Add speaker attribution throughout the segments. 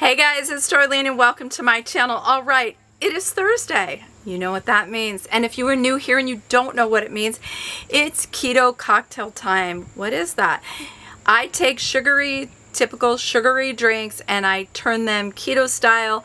Speaker 1: Hey guys, it's Darlene and welcome to my channel. All right, it is Thursday. You know what that means. And if you are new here and you don't know what it means, it's keto cocktail time. What is that? I take typical sugary drinks and I turn them keto style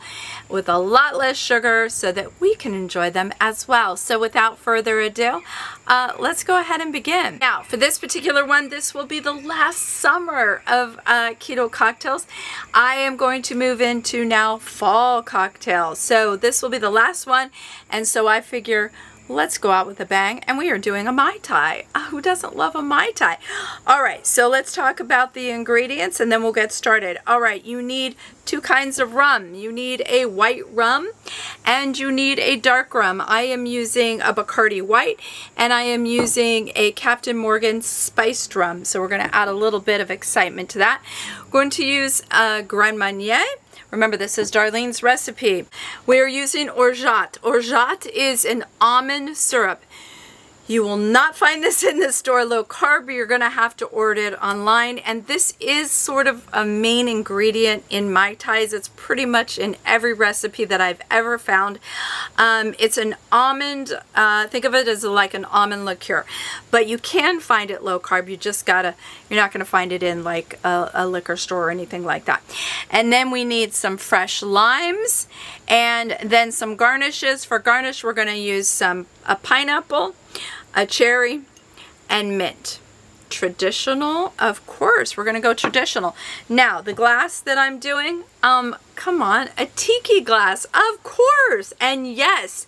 Speaker 1: with a lot less sugar so that we can enjoy them as well. So without further ado, let's go ahead and begin. Now, for this particular one, this will be the last summer of keto cocktails. I am going to move into now fall cocktails. So this will be the last one. And so I figure, let's go out with a bang, and we are doing a Mai Tai. Who doesn't love a Mai Tai? All right, so let's talk about the ingredients and then we'll get started. All right, you need two kinds of rum. You need a white rum and you need a dark rum. I am using a Bacardi white and I am using a Captain Morgan spiced rum. So we're going to add a little bit of excitement to that. We're going to use Grand Marnier. Remember, this is Darlene's recipe. We are using orgeat. Orgeat is an almond syrup. You will not find this in the store, low carb. You're going to have to order it online. And this is sort of a main ingredient in Mai Tais. It's pretty much in every recipe that I've ever found. It's an almond, think of it as like an almond liqueur. But you can find it low carb. You just gotta, you're not going to find it in like a liquor store or anything like that. And then we need some fresh limes and then some garnishes. For garnish, we're going to use a pineapple, a cherry, and mint. Traditional, of course, we're going to go traditional. Now, the glass that I'm doing, come on, a tiki glass, of course. And yes,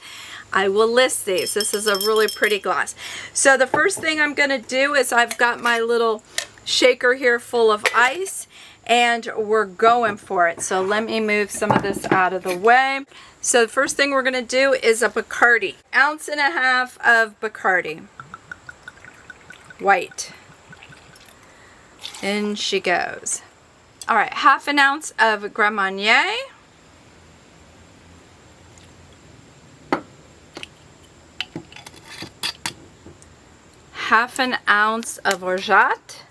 Speaker 1: I will list these. This is a really pretty glass. So the first thing I'm going to do is I've got my little shaker here full of ice and we're going for it. So let me move some of this out of the way. So the first thing we're going to do is a Bacardi. 1.5 ounces of Bacardi. White. In she goes. All right, 1/2 ounce of Grand Marnier. Half an ounce of orgeat.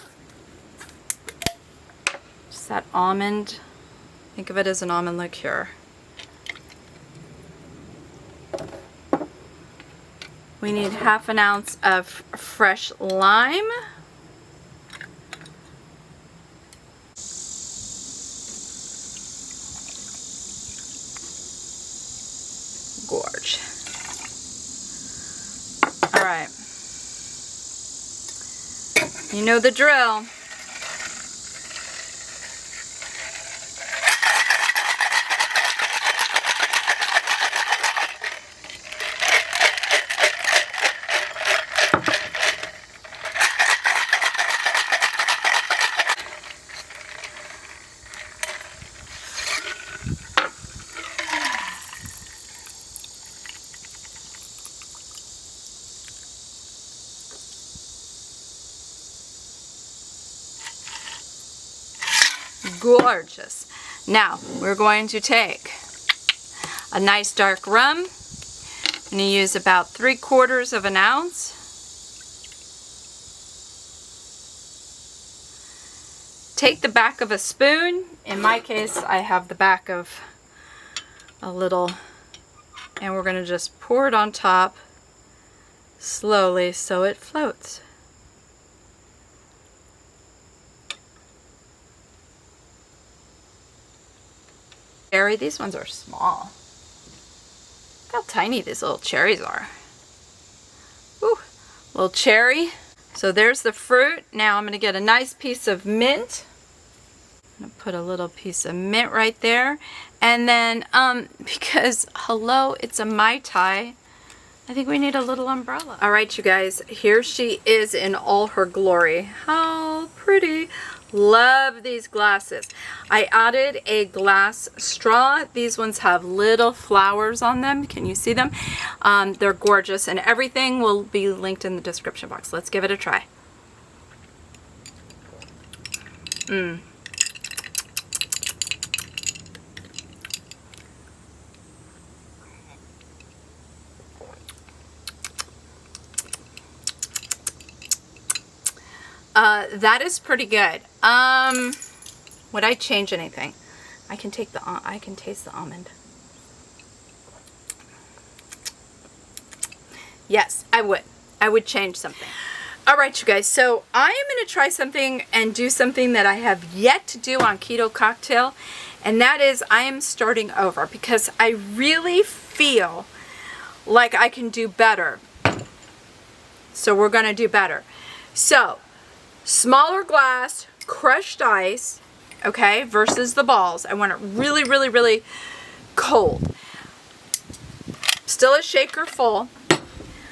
Speaker 1: Just that almond. Think of it as an almond liqueur. We need 1/2 ounce of fresh lime. Gorge. All right. You know the drill. Gorgeous. Now we're going to take a nice dark rum. I'm going to use about 3/4 ounce. Take the back of a spoon. In my case, I have the back of a little, and we're going to just pour it on top slowly so it floats. Cherry, these ones are small. Look how tiny these little cherries are. Ooh, little cherry. So there's the fruit. Now I'm going to get a nice piece of mint. I'm going to put a little piece of mint right there. And then, because, hello, it's a Mai Tai, I think we need a little umbrella. All right, you guys, here she is in all her glory. How pretty. Love these glasses. I added a glass straw. These ones have little flowers on them. Can you see them? They're gorgeous, and everything will be linked in the description box. Let's give it a try. That is pretty good. Would I change anything? I can taste the almond. Yes, I would change something. All right, you guys, so I am going to try something and do something that I have yet to do on Keto Cocktail, and that is I am starting over because I really feel like I can do better. So we're going to do better. So, smaller glass, crushed ice, okay, versus the balls. I want it really, really, really cold. Still a shaker full.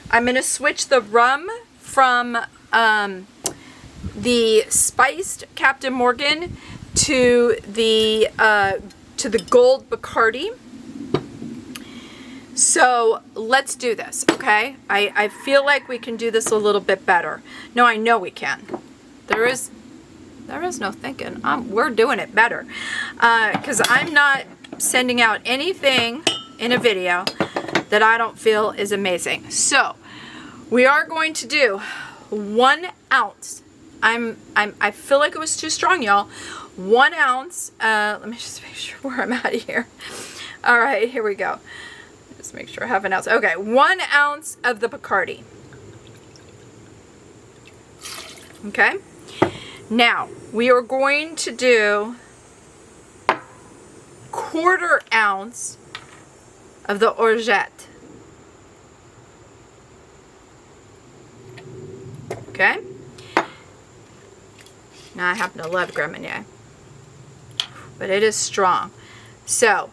Speaker 1: I'm going to switch the rum from the spiced Captain Morgan to the gold Bacardi. So let's do this, okay? I feel like we can do this a little bit better. No, I know we can. There is no thinking. We're doing it better. Because I'm not sending out anything in a video that I don't feel is amazing. So we are going to do 1 ounce. I feel like it was too strong, y'all. 1 ounce. Let me just make sure where I'm at here. All right, here we go. Just make sure I have an ounce. Okay, 1 ounce of the Bacardi. Okay. Now we are going to do 1/4 ounce of the orgeat. Okay. Now I happen to love Grand Marnier, but it is strong. So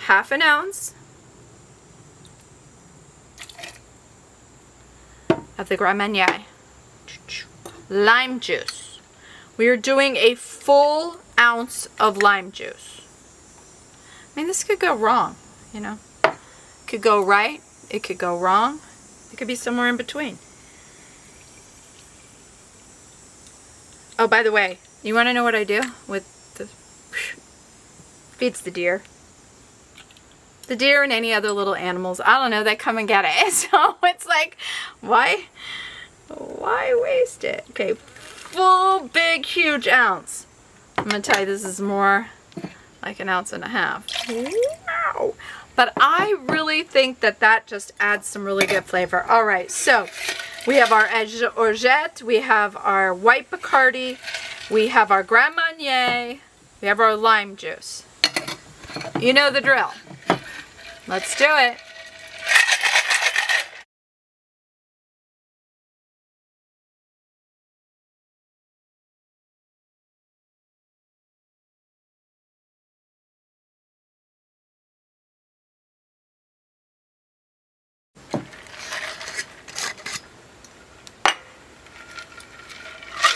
Speaker 1: 1/2 ounce of the Grand Marnier lime juice. We are doing a full ounce of lime juice. I mean, this could go wrong, you know. It could go right. It could go wrong. It could be somewhere in between. Oh, by the way, you want to know what I do with the... Feeds the deer. The deer and any other little animals. I don't know, they come and get it. So it's like, why waste it? Okay, full, big, huge ounce. I'm going to tell you, this is more like 1.5 ounces. Wow. But I really think that that just adds some really good flavor. All right, so we have our orgeat, we have our white Bacardi, we have our Grand Marnier, we have our lime juice. You know the drill. Let's do it.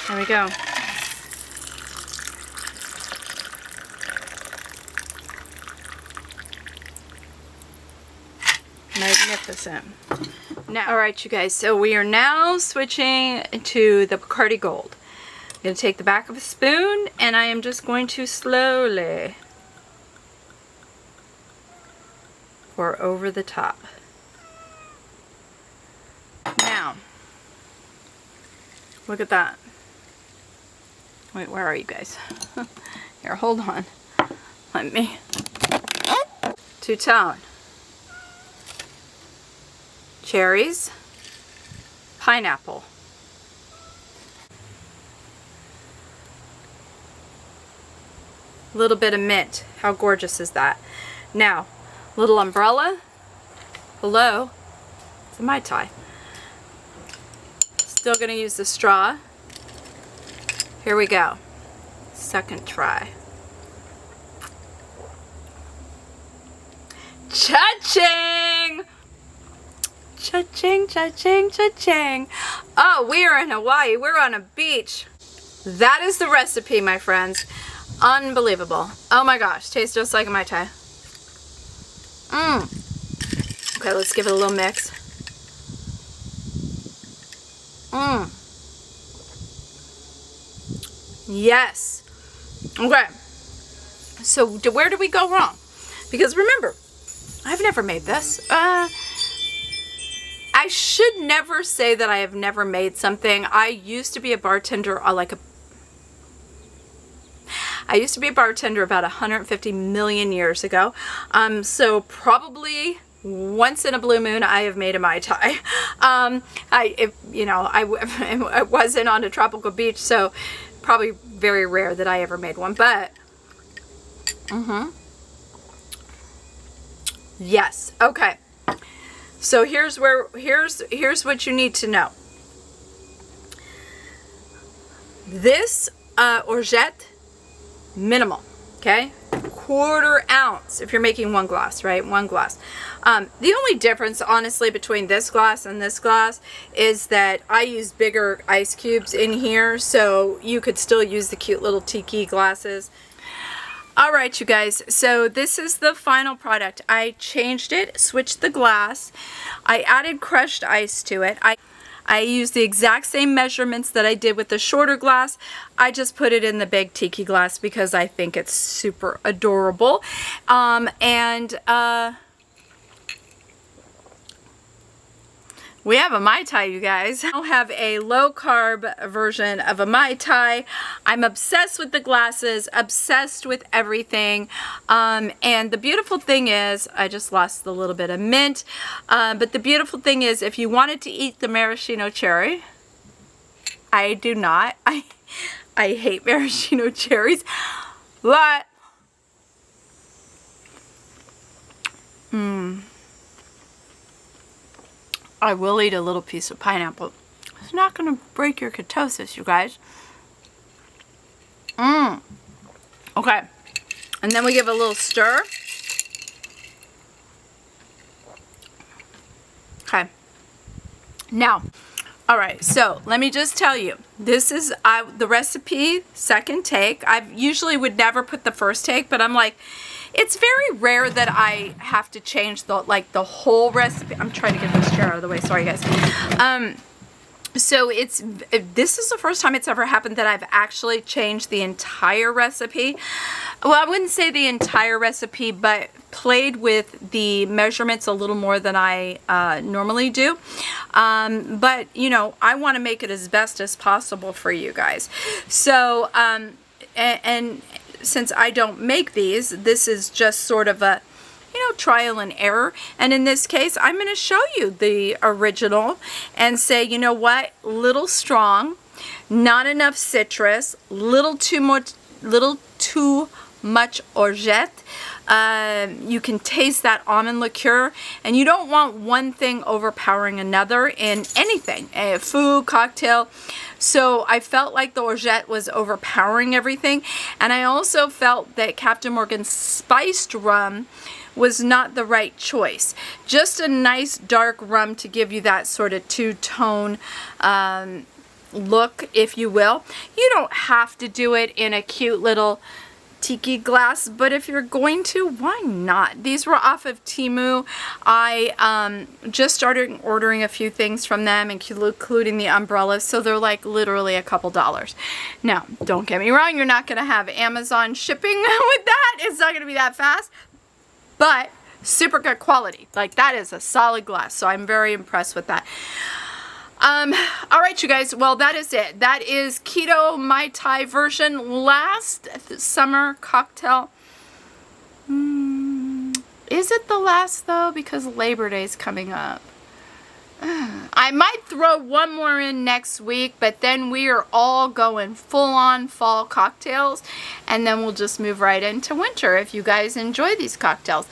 Speaker 1: There we go. Magnificent. Now, all right, you guys, so we are now switching to the Bacardi Gold. I'm going to take the back of a spoon, and I am just going to slowly pour over the top. Now, look at that. Wait, where are you guys? Here, hold on. Let me. Two-tone. Cherries. Pineapple. A little bit of mint. How gorgeous is that? Now, little umbrella. Hello. It's a Mai Tai. Still going to use the straw. Here we go. Second try. Cha-ching! Cha-ching, cha-ching, cha-ching. Oh, we are in Hawaii. We're on a beach. That is the recipe, my friends. Unbelievable. Oh my gosh. Tastes just like a Mai Tai. Okay, let's give it a little mix. Yes. Okay. So where did we go wrong? Because remember, I've never made this. I should never say that I have never made something. I used to be a bartender, I I used to be a bartender about 150 million years ago. So probably once in a blue moon, I have made a Mai Tai. I wasn't on a tropical beach, so probably very rare that I ever made one, but yes. Okay. So here's what you need to know. This orgeat, minimal, okay? 1/4 ounce if you're making 1 glass, right? 1 glass. The only difference, honestly, between this glass and this glass is that I use bigger ice cubes in here, so you could still use the cute little tiki glasses. All right, you guys, so this is the final product. I changed it, switched the glass. I added crushed ice to it. I used the exact same measurements that I did with the shorter glass. I just put it in the big tiki glass because I think it's super adorable. We have a Mai Tai, you guys. I have a low carb version of a Mai Tai. I'm obsessed with the glasses, obsessed with everything. And the beautiful thing is, I just lost a little bit of mint. But the beautiful thing is, if you wanted to eat the maraschino cherry, I do not. I hate maraschino cherries, but I will eat a little piece of pineapple. It's not going to break your ketosis, you guys. Okay. And then we give a little stir. Okay. Now, all right, so let me just tell you, this is the recipe, second take. I usually would never put the first take, but I'm like, it's very rare that I have to change the whole recipe. I'm trying to get this chair out of the way. Sorry, guys. So this is the first time it's ever happened that I've actually changed the entire recipe. Well, I wouldn't say the entire recipe, but played with the measurements a little more than I normally do. But, you know, I want to make it as best as possible for you guys. So, and since I don't make these, this is just sort of a, you know, trial and error. And in this case, I'm going to show you the original and say, you know what, little strong, not enough citrus, little too much orgeat. You can taste that almond liqueur, and you don't want one thing overpowering another in anything, food, cocktail. So I felt like the orgeat was overpowering everything, and I also felt that Captain Morgan's spiced rum was not the right choice. Just a nice dark rum to give you that sort of two-tone look, if you will. You don't have to do it in a cute little tiki glass, but if you're going to, why not? These were off of Temu. I just started ordering a few things from them, including the umbrellas, so they're like literally a couple dollars. Now, don't get me wrong, you're not going to have Amazon shipping with that. It's not going to be that fast, but super good quality. Like, that is a solid glass, so I'm very impressed with that. All right, you guys, well, that is it. That is Keto Mai Tai version, last summer cocktail. Is it the last, though? Because Labor Day is coming up. I might throw one more in next week, but then we are all going full-on fall cocktails, and then we'll just move right into winter if you guys enjoy these cocktails.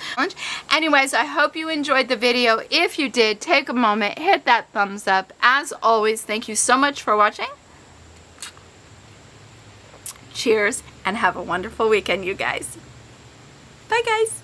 Speaker 1: Anyways, I hope you enjoyed the video. If you did, take a moment, hit that thumbs up. As always, thank you so much for watching. Cheers, and have a wonderful weekend, you guys. Bye, guys.